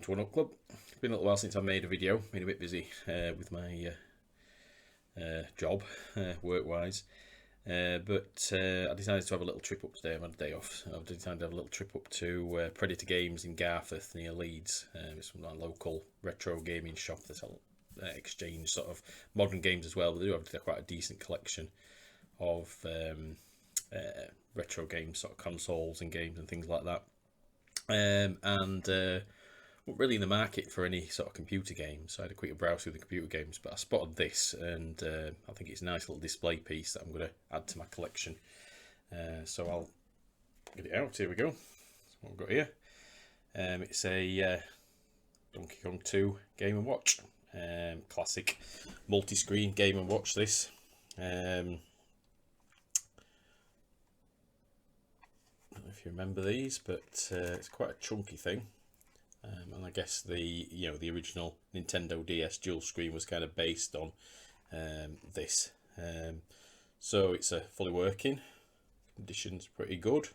welcome to One Up Club. It's been a little while since I made a video. Been a bit busy with my job, work-wise. But I decided to have a little trip up today. I've had a day off. So I've decided to have a little trip up to Predator Games in Garforth near Leeds. It's my local retro gaming shop that exchange sort of modern games as well. But they do have quite a decent collection of retro games, sort of consoles and games and things like that. Not really in the market for any sort of computer games, so I had a quick browse through the computer games, but I spotted this, and I think it's a nice little display piece that I'm going to add to my collection. So I'll get it out. Here we go. That's what I've got here. It's a Donkey Kong 2 Game & Watch. Classic multi-screen Game & Watch this. I don't know if you remember these, but it's quite a chunky thing, and I guess the original Nintendo DS dual screen was kind of based on this. So it's a fully working, condition's pretty good.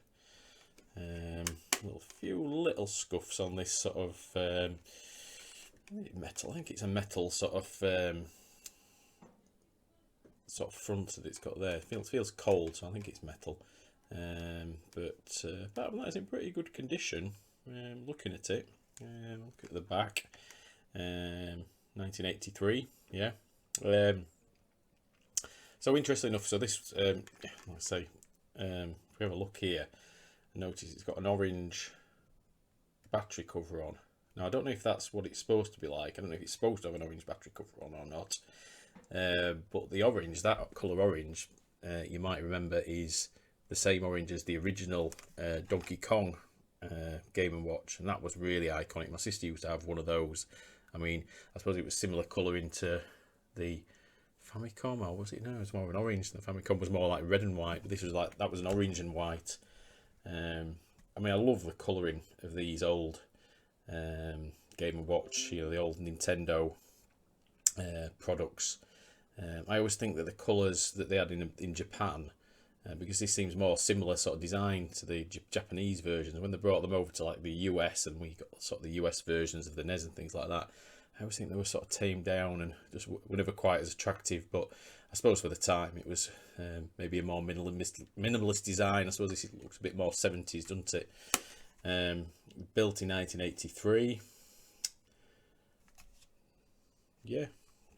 Few little scuffs on this sort of metal. I think it's a metal sort of front that it's got there. It feels cold, so I think it's metal. But apart from that, it's in pretty good condition. Looking at it, look at the back. 1983, yeah. So interesting enough, so this, let's say, if we have a look here, notice it's got an orange battery cover on. Now I don't know if that's what it's supposed to be like. I don't know if it's supposed to have an orange battery cover on or not. But the orange, that colour orange, you might remember is the same orange as the original Donkey Kong Game & Watch, and that was really iconic. My sister used to have one of those. I mean, I suppose it was similar colouring to the Famicom, or was it? No, it was more of an orange. The Famicom was more like red and white, but this was like, that was an orange and white. I mean, I love the colouring of these old Game & Watch, the old Nintendo products. I always think that the colours that they had in Japan, because this seems more similar sort of design to the Japanese versions. When they brought them over to like the US, and we got sort of the US versions of the NES and things like that, I always think they were sort of tamed down and just were never quite as attractive. But I suppose for the time it was maybe a more minimalist design. I suppose this looks a bit more 70s, doesn't it? Built in 1983. Yeah.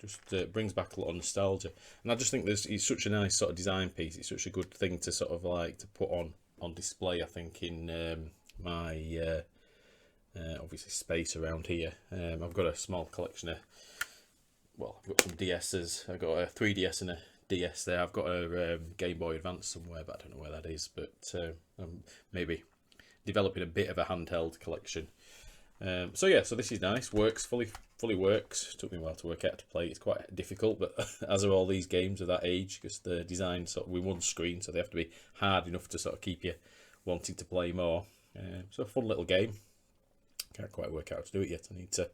Just brings back a lot of nostalgia, and I just think it's such a nice sort of design piece. It's such a good thing to sort of like to put on display. I think in my obviously space around here. I've got a small collection of, well, I've got some DS's. I've got a 3DS and a DS there. I've got a Game Boy Advance somewhere, but I don't know where that is. But I'm maybe developing a bit of a handheld collection. So yeah, so this is nice. Works fully works. Took me a while to work out to play. It's quite difficult, but as are all these games of that age, because they're designed sort of with one screen, so they have to be hard enough to sort of keep you wanting to play more. So a fun little game. Can't quite work out how to do it yet. I need to.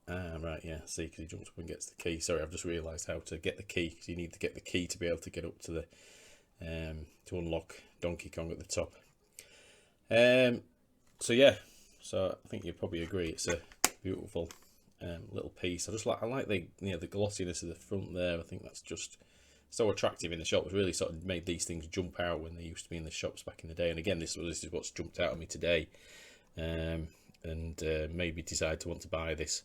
Right, yeah. See, because he jumps up and gets the key. Sorry, I've just realised how to get the key. Because you need to get the key to be able to get up to the to unlock Donkey Kong at the top. So yeah, so I think you probably agree it's a beautiful little piece. I like the the glossiness of the front there. I think that's just so attractive in the shop. It really sort of made these things jump out when they used to be in the shops back in the day. And again, this is what's jumped out at me today, and made me decide to want to buy this.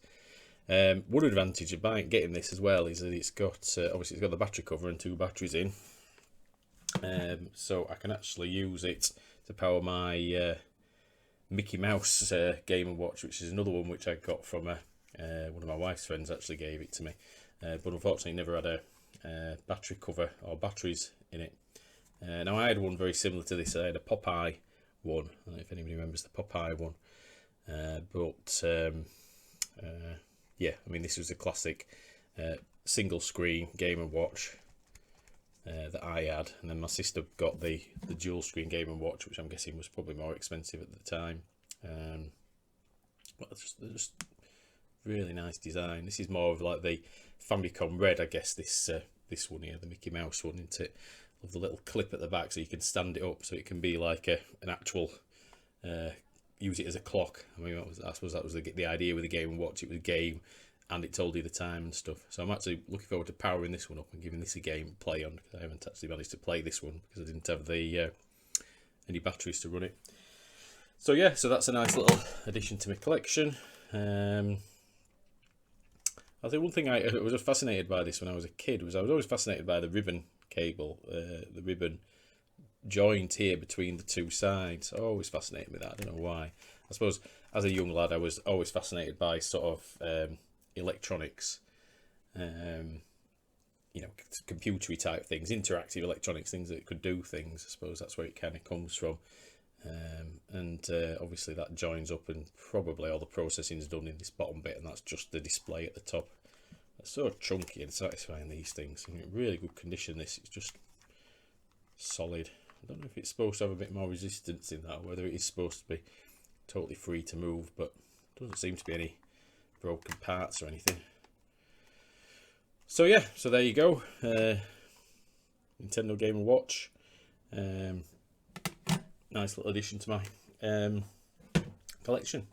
One advantage of getting this as well is that it's got obviously it's got the battery cover and 2 batteries in, so I can actually use it to power my Mickey Mouse Game & Watch, which is another one which I got from one of my wife's friends. Actually gave it to me, but unfortunately never had a battery cover or batteries in it. Now I had one very similar to this. I had a Popeye one. I don't know if anybody remembers the Popeye one, but yeah, I mean, this was a classic single screen Game & Watch that I had, and then my sister got the dual screen Game & Watch, which I'm guessing was probably more expensive at the time. But they're just really nice design. This is more of like the Famicom Red, I guess. This one here, the Mickey Mouse one, isn't it? With the little clip at the back, so you can stand it up, so it can be like an actual use it as a clock. I mean, I suppose that was the idea with the Game & Watch. It was a game, and it told you the time and stuff. So I'm actually looking forward to powering this one up and giving this a game to play on, because I haven't actually managed to play this one because I didn't have the any batteries to run it. So yeah, so that's a nice little addition to my collection. I think one thing I was fascinated by this when I was a kid was I was always fascinated by the ribbon cable, the ribbon joint here between the two sides. Always fascinated with that. I don't know why. I suppose as a young lad I was always fascinated by sort of electronics, you know, computery type things, interactive electronics, things that could do things. I suppose that's where it kind of comes from. Obviously that joins up, and probably all the processing is done in this bottom bit, and that's just the display at the top. It's so chunky and satisfying, these things. In really good condition. This is just solid. I don't know if it's supposed to have a bit more resistance in that, or whether it is supposed to be totally free to move, but doesn't seem to be any broken parts or anything. So yeah, so there you go. Nintendo Game & Watch. Nice little addition to my collection.